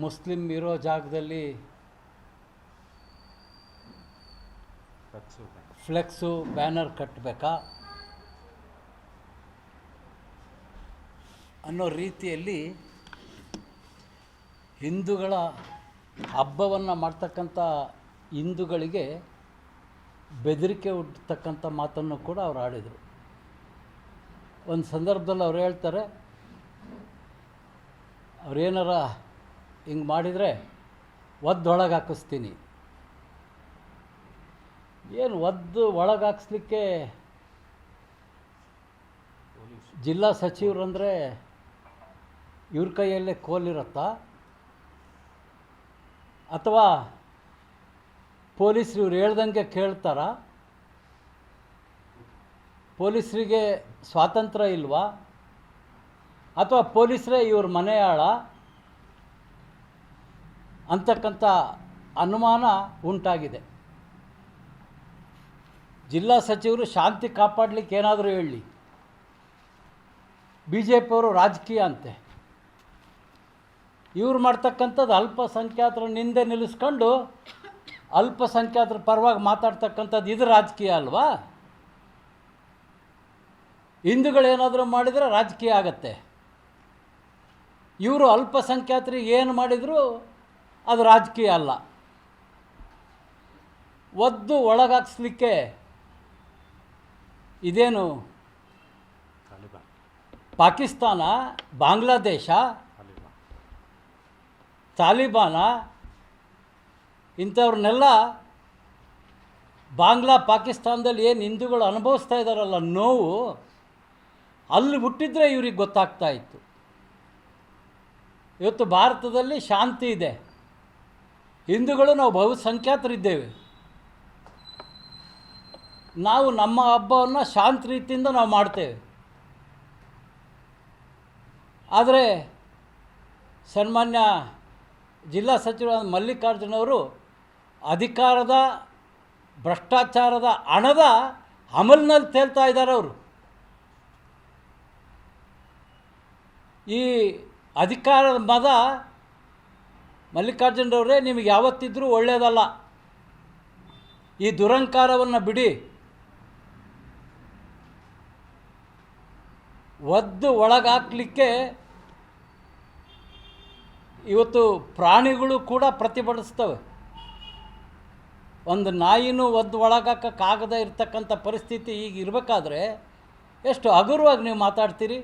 Muslim ಇರೋ ಜಾಗದಲ್ಲಿ flakes banner ಕಟ್ಟಬೇಕಾ ಅನ್ನೋ ರೀತಿಯಲ್ಲಿ ಹಿಂದೂಗಳ ಹಬ್ಬವನ್ನು ಮಾಡ್ತಕ್ಕಂಥ ಹಿಂದೂಗಳಿಗೆ ಬೆದರಿಕೆ ಹುಟ್ಟತಕ್ಕಂಥ ಮಾತನ್ನು ಕೂಡ ಅವ್ರು ಆಡಿದರು. ಒಂದು ಸಂದರ್ಭದಲ್ಲಿ ಅವ್ರು ಹೇಳ್ತಾರೆ, ಅವ್ರೇನಾರ ಹಿಂಗೆ ಮಾಡಿದರೆ ಒದ್ದೊಳಗೆ ಹಾಕಿಸ್ತೀನಿ. ಏನು ಒದ್ದು ಒಳಗೆ ಹಾಕಿಸ್ಲಿಕ್ಕೆ ಜಿಲ್ಲಾ ಸಚಿವರು ಅಂದರೆ ಇವ್ರ ಕೈಯಲ್ಲೇ ಕೋಲಿರುತ್ತಾ, ಅಥವಾ ಪೊಲೀಸರು ಇವ್ರು ಹೇಳ್ದಂಗೆ ಕೇಳ್ತಾರ? ಪೊಲೀಸರಿಗೆ ಸ್ವಾತಂತ್ರ್ಯ ಇಲ್ವಾ, ಅಥವಾ ಪೊಲೀಸರೇ ಇವ್ರ ಮನೆಯಾಳ ಅಂತಕ್ಕಂಥ ಅನುಮಾನ ಉಂಟಾಗಿದೆ. ಜಿಲ್ಲಾ ಸಚಿವರು ಶಾಂತಿ ಕಾಪಾಡಲಿಕ್ಕೆ ಏನಾದರೂ ಹೇಳಲಿ, ಬಿ ಜೆ ಪಿಯವರು ರಾಜಕೀಯ ಅಂತೆ. ಇವ್ರು ಮಾಡ್ತಕ್ಕಂಥದ್ದು ಅಲ್ಪಸಂಖ್ಯಾತರ ನಿಂದೆ ನಿಲ್ಲಿಸ್ಕೊಂಡು ಅಲ್ಪಸಂಖ್ಯಾತರ ಪರವಾಗಿ ಮಾತಾಡ್ತಕ್ಕಂಥದ್ದು ಇದು ರಾಜಕೀಯ ಅಲ್ವಾ? ಹಿಂದೂಗಳೇನಾದರೂ ಮಾಡಿದರೆ ರಾಜಕೀಯ ಆಗತ್ತೆ. ಇವರು ಅಲ್ಪಸಂಖ್ಯಾತರಿಗೆ ಏನು ಮಾಡಿದರೂ ಅದು ರಾಜಕೀಯ ಅಲ್ಲ. ಒದ್ದು ಒಳಗಾಕ್ಸ್ಲಿಕ್ಕೆ ಇದೇನು ಪಾಕಿಸ್ತಾನ, ಬಾಂಗ್ಲಾದೇಶ, ತಾಲಿಬಾನ ಇಂಥವ್ರನ್ನೆಲ್ಲ ಬಾಂಗ್ಲಾ ಪಾಕಿಸ್ತಾನದಲ್ಲಿ ಏನು ಹಿಂದೂಗಳು ಅನುಭವಿಸ್ತಾ ಇದ್ದಾರಲ್ಲ ನೋವು, ಅಲ್ಲಿ ಹುಟ್ಟಿದ್ರೆ ಇವ್ರಿಗೆ ಗೊತ್ತಾಗ್ತಾ ಇತ್ತು. ಇವತ್ತು ಭಾರತದಲ್ಲಿ ಶಾಂತಿ ಇದೆ, ಹಿಂದೂಗಳು ನಾವು ಬಹುಸಂಖ್ಯಾತರಿದ್ದೇವೆ. ನಾವು ನಮ್ಮ ಹಬ್ಬವನ್ನು ಶಾಂತ ರೀತಿಯಿಂದ ನಾವು ಮಾಡ್ತೇವೆ. ಆದರೆ ಸನ್ಮಾನ್ಯ ಜಿಲ್ಲಾ ಸಚಿವರಾದ ಮಲ್ಲಿಕಾರ್ಜುನವರು ಅಧಿಕಾರದ ಭ್ರಷ್ಟಾಚಾರದ ಹಣದ ಅಮಲಿನಲ್ಲಿ ತೇಲ್ತಾ ಇದ್ದಾರೆ. ಅವರು ಈ ಅಧಿಕಾರದ ಮದ ಮಲ್ಲಿಕಾರ್ಜುನರವರೇ, ನಿಮಗೆ ಯಾವತ್ತಿದ್ರೂ ಒಳ್ಳೆಯದಲ್ಲ. ಈ ದುರಂಕಾರವನ್ನು ಬಿಡಿ. ಒದ್ದು ಒಳಗಾಕಲಿಕ್ಕೆ ಇವತ್ತು ಪ್ರಾಣಿಗಳು ಕೂಡ ಪ್ರತಿಭಟಿಸ್ತವೆ. ಒಂದು ನಾಯಿನೂ ಒದ್ದು ಒಳಗಾಕಕ್ಕಾಗದೇ ಇರತಕ್ಕಂಥ ಪರಿಸ್ಥಿತಿ ಈಗ ಇರಬೇಕಾದ್ರೆ ಎಷ್ಟು ಹಗುರವಾಗಿ ನೀವು ಮಾತಾಡ್ತೀರಿ?